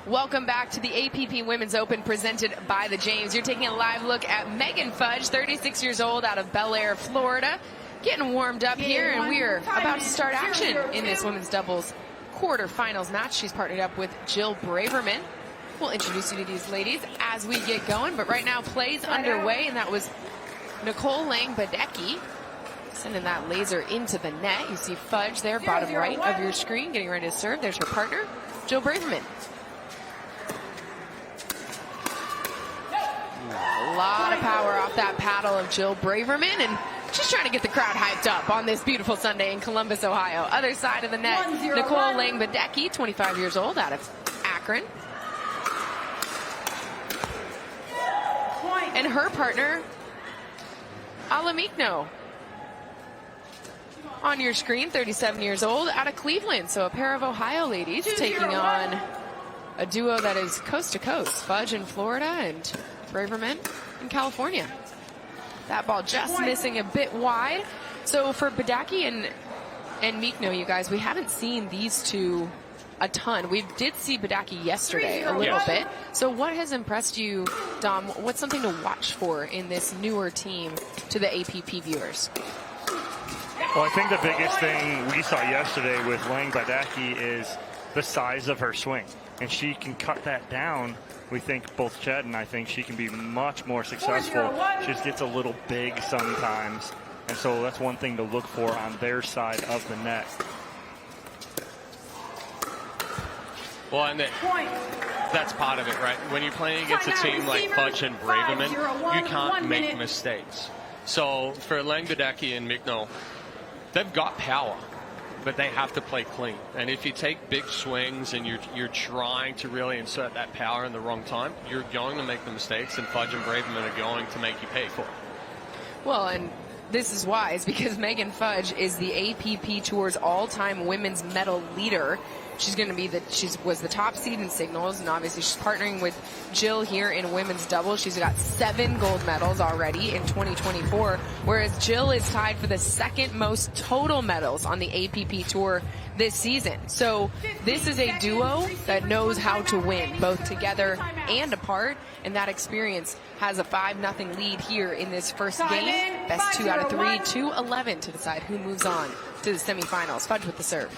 Welcome back to the APP Women's Open presented by the James. You're taking a live look at Megan Fudge, 36 years old, out of Bel Air, Florida. Getting warmed up here, and we're about to start action in this women's doubles quarterfinals match. She's partnered up with Jill Braverman. We'll introduce you to these ladies as we get going, but right now play's underway, and that was Nicole Beidacki sending that laser into the net. You see Fudge there, bottom right of your screen, getting ready to serve. There's her partner, Jill Braverman. A lot of power off that paddle of Jill Braverman, and she's trying to get the crowd hyped up on this beautiful Sunday in Columbus, Ohio. Other side of the net, Nicole Beidacki, 25 years old, out of Akron. And her partner, Mikhno, on your screen, 37 years old, out of Cleveland. So a pair of Ohio ladies taking on a duo that is coast to coast. Fudge in Florida and Braverman in California. That ball just missing a bit wide. So for Beidacki and Mikhno, you guys, we haven't seen these two a ton. We did see Beidacki yesterday a little bit. So what has impressed you, Dom? What's something to watch for in this newer team to the APP viewers? Well, I think the biggest thing we saw yesterday with Beidacki is the size of her swing. And she can cut that down. We think both Chad and I think she can be much more successful. She just gets a little big sometimes. And so that's one thing to look for on their side of the net. Well, and that's part of it, right? When you're playing against a team like Fudge and Braverman, you can't make mistakes. So for Beidacki and Mikhno, they've got power, but they have to play clean. And if you take big swings and you're trying to really insert that power in the wrong time, you're going to make the mistakes, and Fudge and Braverman are going to make you pay for it. Well, and this is wise because Megan Fudge is the APP Tour's all-time women's medal leader. She's going to be she was the top seed in singles, and obviously she's partnering with Jill here in women's doubles. She's got 7 gold medals already in 2024, whereas Jill is tied for the second most total medals on the APP Tour this season. So this is a duo that knows how to win, both together and apart, and that experience has a 5-0 lead here in this first game. Best 2 out of 3, 2-11 to decide who moves on to the semifinals. Fudge with the serve.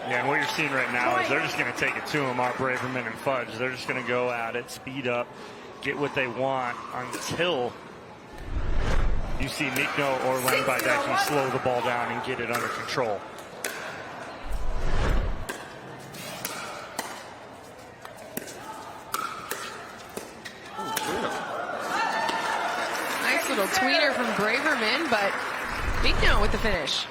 Yeah, and what you're seeing right now is they're just going to take it to them, our Braverman and Fudge. They're just going to go at it, speed up, get what they want until you see Mikhno or Beidacki slow the ball down and get it under control. Nice little tweener from Braverman, but Mikhno with the finish.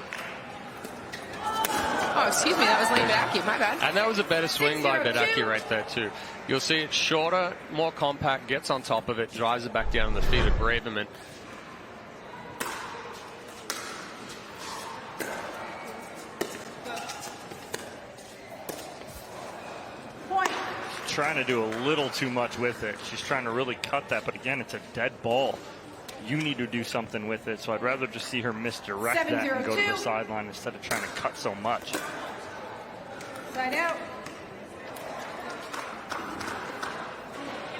Oh, excuse me, that was Beidacki, my bad. And that was a better swing by Beidacki right there, too. You'll see it shorter, more compact, gets on top of it, drives it back down to the feet of Braverman. Trying to do a little too much with it. She's trying to really cut that, but again, it's a dead ball. You need to do something with it, so I'd rather just see her misdirect that and go to the sideline instead of trying to cut so much. Side out.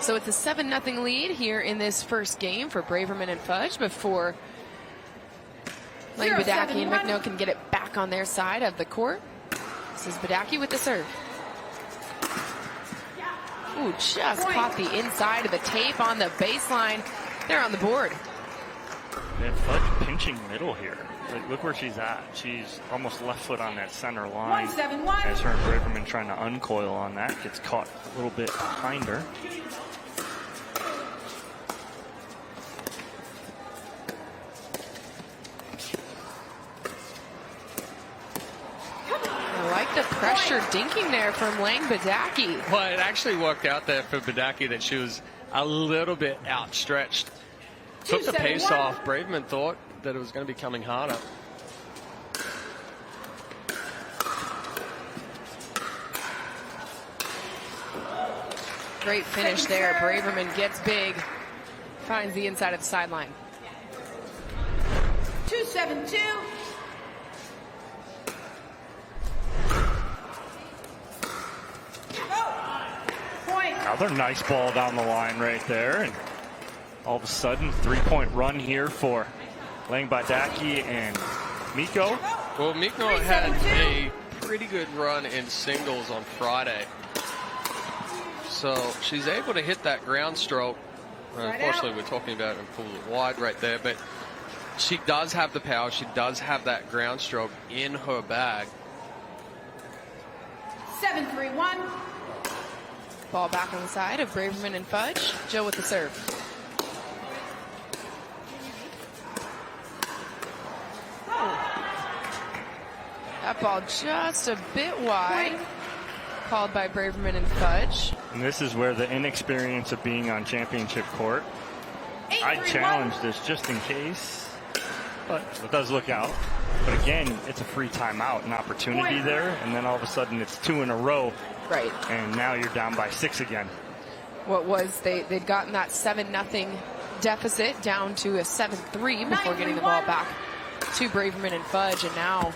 So it's a 7-0 lead here in this first game for Braverman and Fudge before Beidacki and Mikhno can get it back on their side of the court. This is Beidacki with the serve. Ooh, just caught the inside of the tape on the baseline. They're on the board. And Fudge pinching middle here. Like, look where she's at. She's almost left foot on that center line. 1-7-1. As her and Braverman trying to uncoil on that. Gets caught a little bit behind her. I like the pressure dinking there from Beidacki. Well, it actually worked out there for Beidacki that she was a little bit outstretched. Took the pace off. Braverman thought that it was going to be coming harder. Great finish there. Braverman gets big, finds the inside of the sideline. 2-7-2. Another nice ball down the line right there. And all of a sudden, 3-point run here for Lang Beidacki and Mikhno. Well, Mikhno had a pretty good run in singles on Friday. So she's able to hit that ground stroke. Unfortunately, we're talking about it and pull it wide right there. But she does have the power. She does have that ground stroke in her bag. 7-3-1. Ball back on the side of Braverman and Fudge. Jill with the serve. That ball just a bit wide. Called by Braverman and Fudge. And this is where the inexperience of being on championship court. I challenge this just in case, but it does look out. But again, it's a free timeout, an opportunity there, and then all of a sudden it's 2 in a row. Right. And now you're down by 6 again. What was they'd gotten that 7-0 deficit down to a 7-3 before getting the ball back to Braverman and Fudge, and now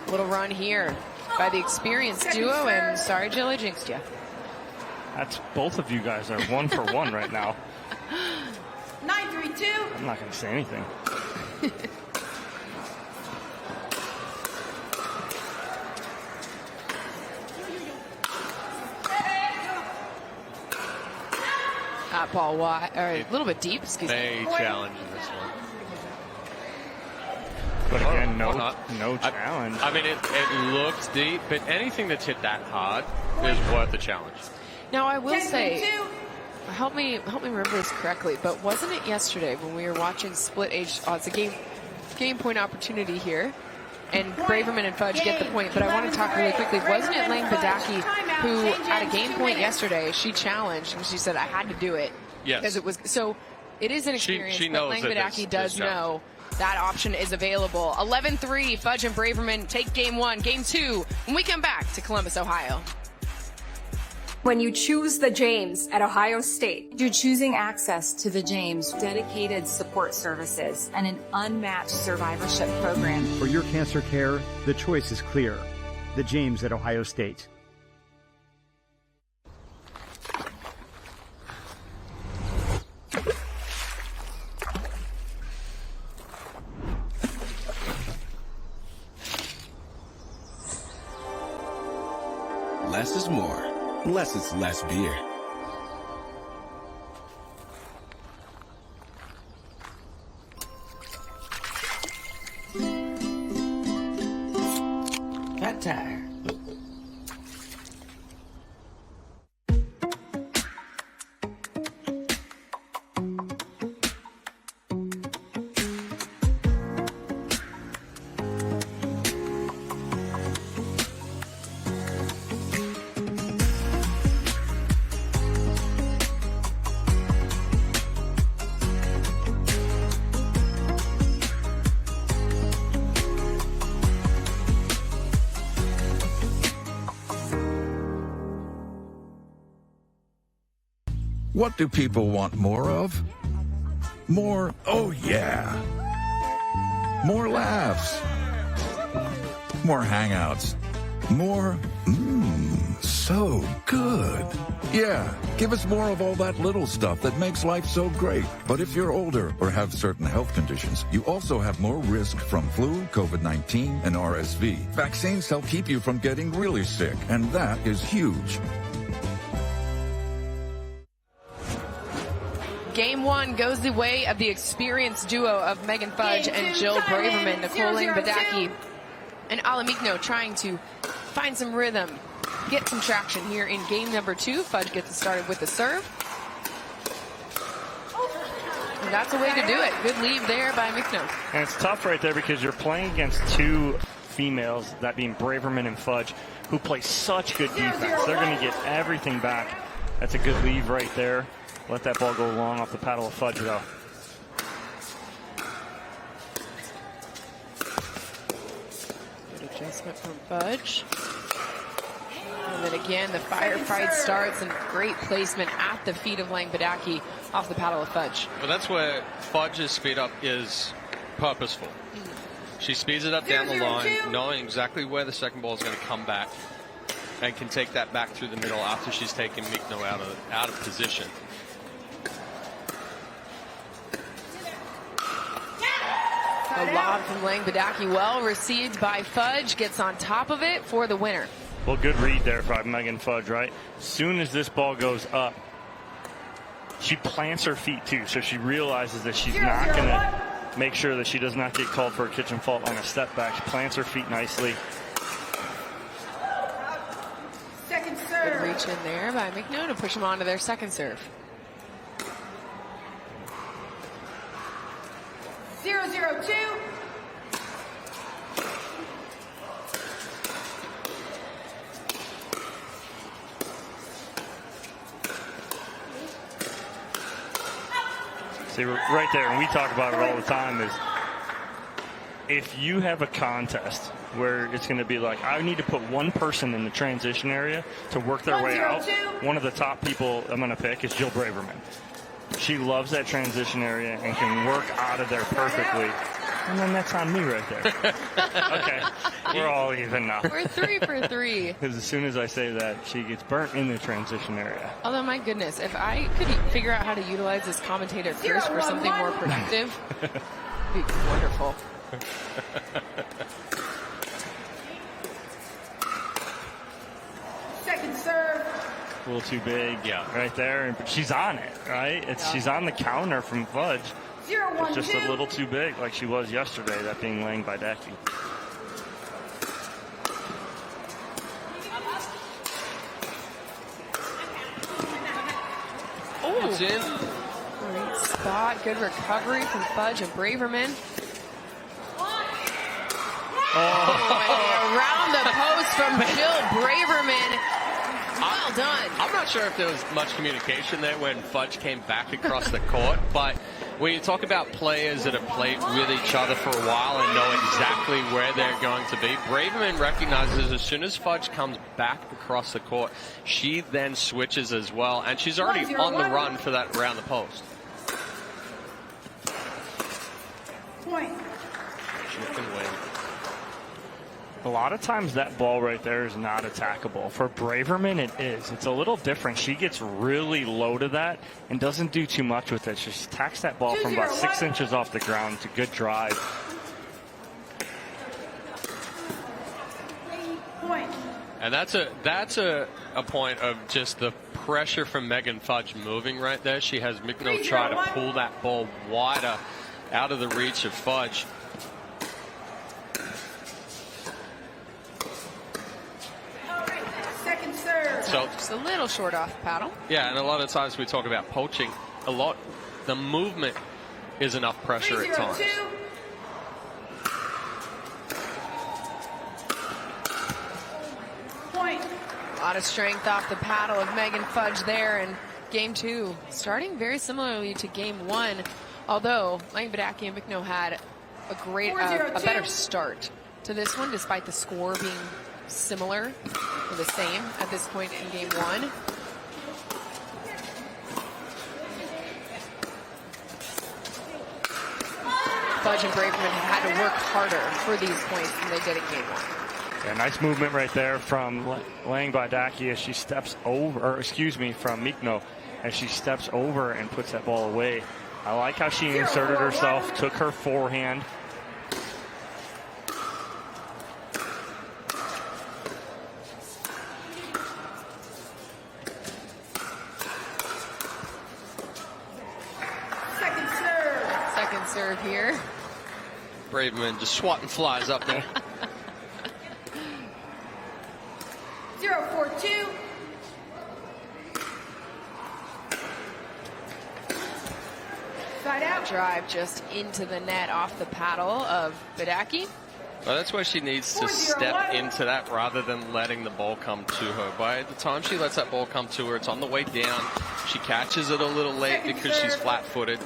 a little run here by the experienced duo. And sorry, Jill, I jinxed you. That's both of you guys are 1 for 1 right now. 9-3-2. I'm not going to say anything. That ball wide, or a little bit deep, excuse me. They challenge in this one. But again, no challenge. I mean, it looks deep, but anything that's hit that hard is worth the challenge. Now, I will say, help me remember this correctly, but wasn't it yesterday when we were watching split age odds, a game point opportunity here, and Braverman and Fudge get the point, but I want to talk really quickly. Wasn't it Lang Beidacki who, at a game point yesterday, she challenged and she said, I had to do it. Yes. Because it was, so it is an experience, she but knows Lang that Beidacki does know that option is available. 11-3, Fudge and Braverman take game 1. Game 2, when we come back to Columbus, Ohio. When you choose the James at Ohio State, you're choosing access to the James, dedicated support services, and an unmatched survivorship program. For your cancer care, the choice is clear. The James at Ohio State. Less is more, unless it's less beer. Fat tire. What do people want more of? More, oh yeah. More laughs. More hangouts. More, so good. Yeah, give us more of all that little stuff that makes life so great. But if you're older or have certain health conditions, you also have more risk from flu, COVID-19, and RSV. Vaccines help keep you from getting really sick, and that is huge. Game 1 goes the way of the experienced duo of Megan Fudge and Jill Braverman. Nicole Lang Beidacki and Ala Mikhno trying to find some rhythm, get some traction here in game number 2. Fudge gets it started with the serve. And that's a way to do it. Good lead there by Mikhno. And it's tough right there because you're playing against 2 females, that being Braverman and Fudge, who play such good defense. They're going to get everything back. That's a good lead right there. Let that ball go long off the paddle of Fudge, though. Good adjustment from Fudge. And then again, the firefight starts, and great placement at the feet of Lang Beidacki off the paddle of Fudge. Well, that's where Fudge's speed up is purposeful. She speeds it up down the line, knowing exactly where the second ball is going to come back. and can take that back through the middle after she's taken Mikhno out of position. A lob from Beidacki, well received by Fudge, gets on top of it for the winner. Well, good read there by Megan Fudge, right? As soon as this ball goes up, she plants her feet too, so she realizes that she's not going to make sure that she does not get called for a kitchen fault on a step back. She plants her feet nicely. Second serve. Good reach in there by Mikhno to push them onto their second serve. 0-0-2. See, right there, and we talk about it all the time, is if you have a contest where it's going to be like, I need to put one person in the transition area to work their way out, one of the top people I'm going to pick is Jill Braverman. She loves that transition area and can work out of there perfectly. And then that's on me right there. Okay, we're all even now. We're 3 for 3. Because as soon as I say that, she gets burnt in the transition area. Although, my goodness, if I could figure out how to utilize this commentator curse for something more productive, it'd be wonderful. Second serve. A little too big, right there. But she's on it, right? She's on the counter from Fudge. 0-1-2. It's just a little too big, like she was yesterday, that being Beidacki. Oh, it's in. Great spot. Good recovery from Fudge and Braverman. And around the post from Jill Braverman. Well done. I'm not sure if there was much communication there when Fudge came back across the court, but when you talk about players that have played with each other for a while and know exactly where they're going to be, Braverman recognizes as soon as Fudge comes back across the court, she then switches as well, and she's already on the run for that around the post. Point. She can win. A lot of times that ball right there is not attackable. For Braverman, it is. It's a little different. She gets really low to that and doesn't do too much with it. She just attacks that ball from about 6 inches off the ground. It's a good drive. Point. And that's a point of just the pressure from Megan Fudge moving right there. She has Mikhno try to pull that ball wider out of the reach of Fudge. Second serve. So Just a little short off paddle. yeah, and a lot of times we talk about poaching. The movement is enough pressure at times. 3-0-2. Point. A lot of strength off the paddle of Megan Fudge there in game 2. Starting very similarly to game 1, although Beidacki and Mikhno had a better start to this one, despite the score being similar or the same at this point in game 1. Fudge and Braverman have had to work harder for these points than they did in game 1. Yeah, nice movement right there from Beidacki as she steps over, or excuse me, from Mikhno as she steps over and puts that ball away. I like how she inserted herself, took her forehand. Second serve here. Braverman just swatting flies up there. 0-4-2. Side out. Drive just into the net off the paddle of Beidacki. Well, that's why she needs to step into that rather than letting the ball come to her. By the time she lets that ball come to her, it's on the way down. She catches it a little late because she's flat-footed.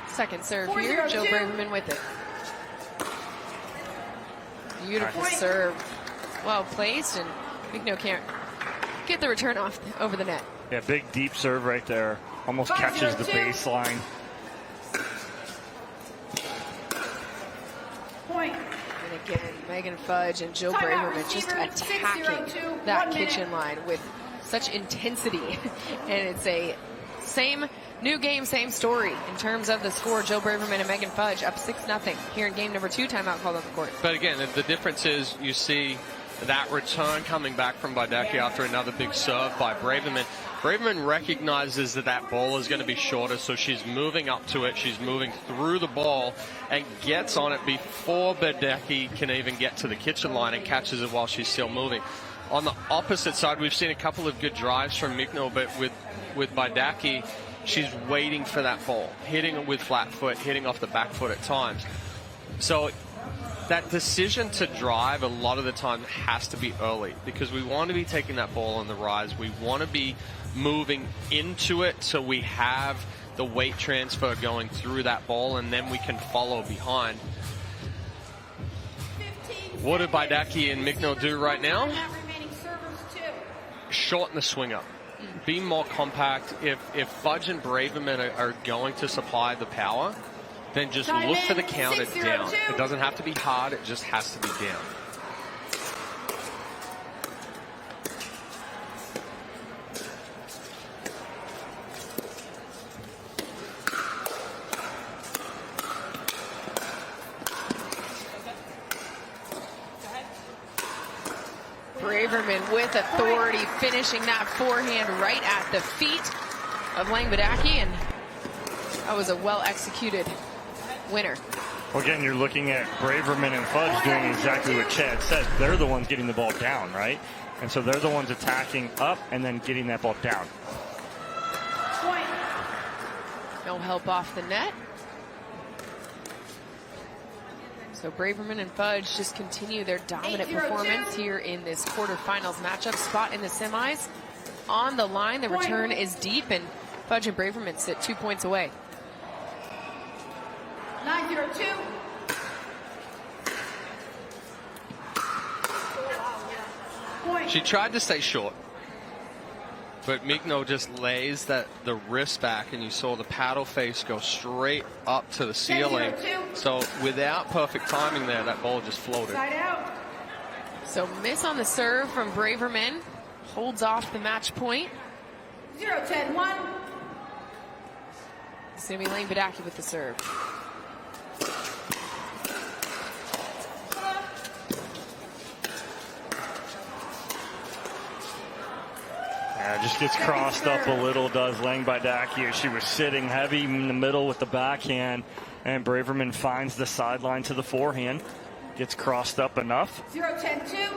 Second serve here, Jill Braverman with it. Beautiful serve. Well placed, and Mikhno can't get the return off over the net. Yeah, big deep serve right there. Almost catches the baseline. Point. And Again, Megan Fudge and Jill Timeout, Braverman just receiver, attacking 6-0-2, that 1 minute. kitchen line with such intensity. And it's a same new game, same story in terms of the score. Jill Braverman and Megan Fudge up 6-0 here in game number 2. Timeout called on the court. But again, the difference is you see that return coming back from Beidacki after another big serve by Braverman. Braverman recognizes that that ball is going to be shorter, so she's moving up to it. She's moving through the ball and gets on it before Beidacki can even get to the kitchen line and catches it while she's still moving. On the opposite side, we've seen a couple of good drives from Mikhno, but with Beidacki, she's waiting for that ball, hitting it with flat foot, hitting off the back foot at times. So that decision to drive a lot of the time has to be early, because we want to be taking that ball on the rise. We want to be moving into it so we have the weight transfer going through that ball, and then we can follow behind. What do Beidacki and Mikhno do right now? Shorten the swing up. Be more compact. If Fudge and Braverman are going to supply the power, then just look for the counter down. It doesn't have to be hard, it just has to be down. Braverman with authority, finishing that forehand right at the feet of Beidacki, and that was a well-executed winner. Well, again, you're looking at Braverman and Fudge doing exactly what Chad said. They're the ones getting the ball down, right? And so they're the ones attacking up and then getting that ball down. No help off the net. So Braverman and Fudge just continue their dominant performance here in this quarterfinals matchup. Spot in the semis on the line. The return is deep, and Fudge and Braverman sit 2 points away. 9-0-2. She tried to stay short, but Mikhno just lays the wrist back, and you saw the paddle face go straight up to the ceiling. So without perfect timing there, that ball just floated. Side out. So miss on the serve from Braverman. Holds off the match point. 0-10-1. It's going to be Beidacki with the serve. Just gets crossed up a little, does Beidacki. She was sitting heavy in the middle with the backhand, and Braverman finds the sideline to the forehand. Gets crossed up enough. 0-10-2.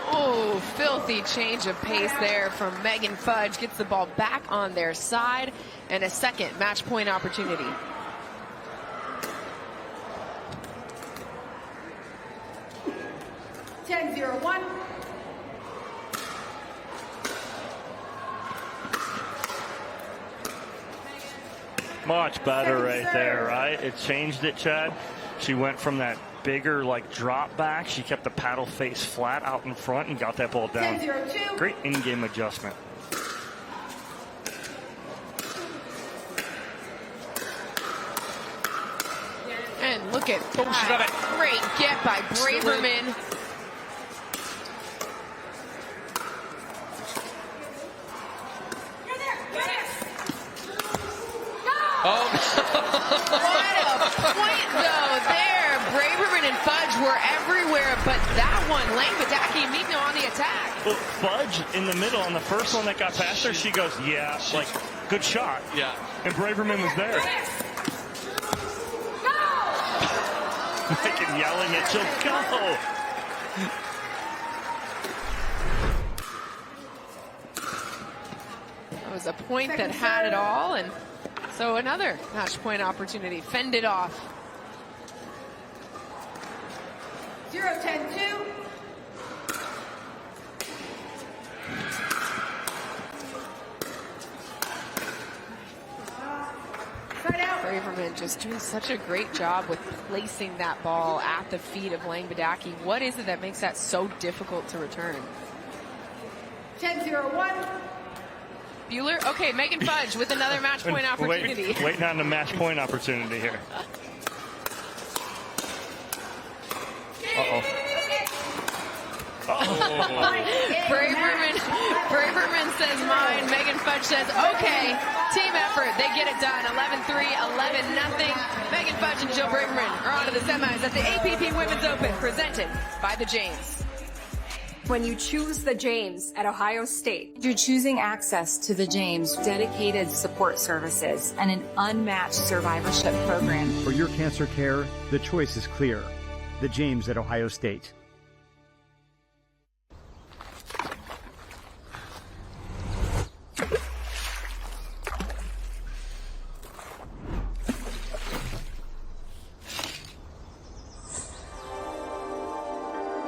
Oh, filthy change of pace there from Megan Fudge. Gets the ball back on their side, and a second match point opportunity. Much better right there, right? It changed it, Chad. She went from that bigger, like, drop back. She kept the paddle face flat out in front and got that ball down. 10-0-2. Great in-game adjustment. And look at that. Great get by Braverman. What a point, though, there. Braverman and Fudge were everywhere, but that one, Beidacki and Mikhno on the attack. Well, Fudge in the middle on the first one that got past her, she goes, yeah, like, good shot. Yeah. And Braverman was there. Like yelling at Jill, go! That was a point that had it all, and so another match point opportunity fended off. 0-10-2. Side out. Braverman just doing such a great job with placing that ball at the feet of Beidacki. What is it that makes that so difficult to return? 10-0-1. Bueller. Okay, Megan Fudge with another match point opportunity. Waiting on the match point opportunity here. Uh-oh. Braverman says mine. Megan Fudge says okay. Team effort. They get it done. 11-3, 11-0. Megan Fudge and Jill Braverman are on to the semis at the APP Women's Open, presented by the James. When you choose the James at Ohio State, you're choosing access to the James, dedicated support services, and an unmatched survivorship program. For your cancer care, the choice is clear. The James at Ohio State.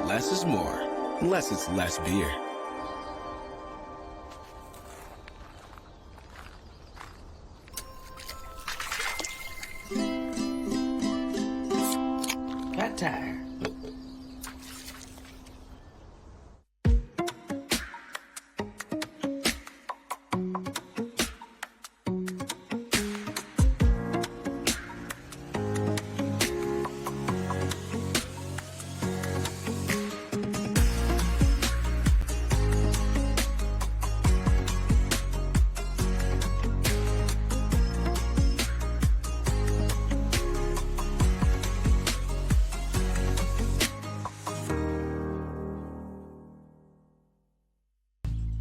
Less is more, unless it's less beer. Flat tire.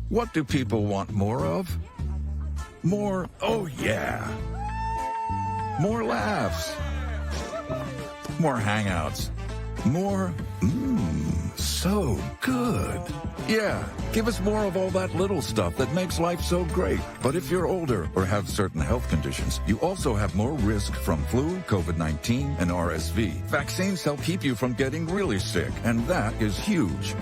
What do people want more of? More, oh yeah. More laughs. More hangouts. More, so good. Yeah, give us more of all that little stuff that makes life so great. But if you're older or have certain health conditions, you also have more risk from flu, COVID-19, and RSV. Vaccines help keep you from getting really sick, and that is huge.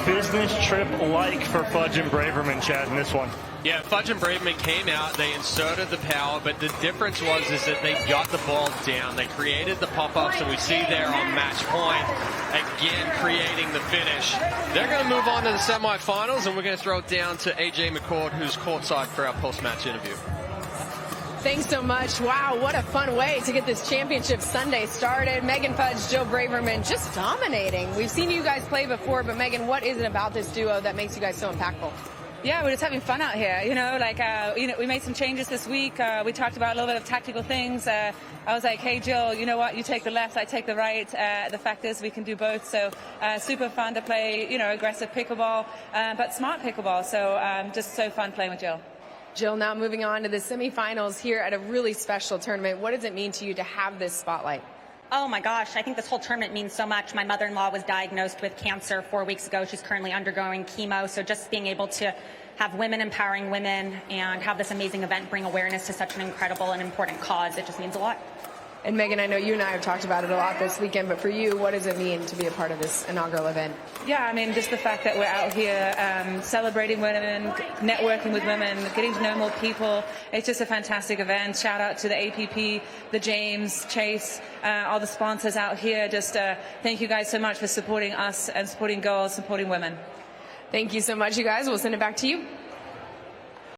Business trip like for Fudge and Braverman, Chad, in this one. Yeah, Fudge and Braverman came out, they inserted the power, but the difference was that they got the ball down. They created the pop-ups, and we see there on match point, again creating the finish. They're going to move on to the semifinals, and we're going to throw it down to AJ McCord, who's courtside for our post-match interview. Thanks so much. Wow, what a fun way to get this championship Sunday started. Megan Fudge, Jill Braverman just dominating. We've seen you guys play before, but Megan, what is it about this duo that makes you guys so impactful? Yeah, we're just having fun out here. We made some changes this week. We talked about a little bit of tactical things. I was like, hey, Jill, you know what? You take the left, I take the right. The fact is we can do both. So super fun to play, aggressive pickleball, but smart pickleball. So just so fun playing with Jill. Jill, now moving on to the semifinals here at a really special tournament. What does it mean to you to have this spotlight? Oh my gosh, I think this whole tournament means so much. My mother-in-law was diagnosed with cancer 4 weeks ago. She's currently undergoing chemo. So just being able to have women empowering women and have this amazing event bring awareness to such an incredible and important cause, it just means a lot. And Megan, I know you and I have talked about it a lot this weekend, but for you, what does it mean to be a part of this inaugural event? Yeah, I mean, just the fact that we're out here celebrating women, networking with women, getting to know more people. It's just a fantastic event. Shout out to the APP, the James, Chase, all the sponsors out here. Just thank you guys so much for supporting us and supporting girls, supporting women. Thank you so much, you guys. We'll send it back to you.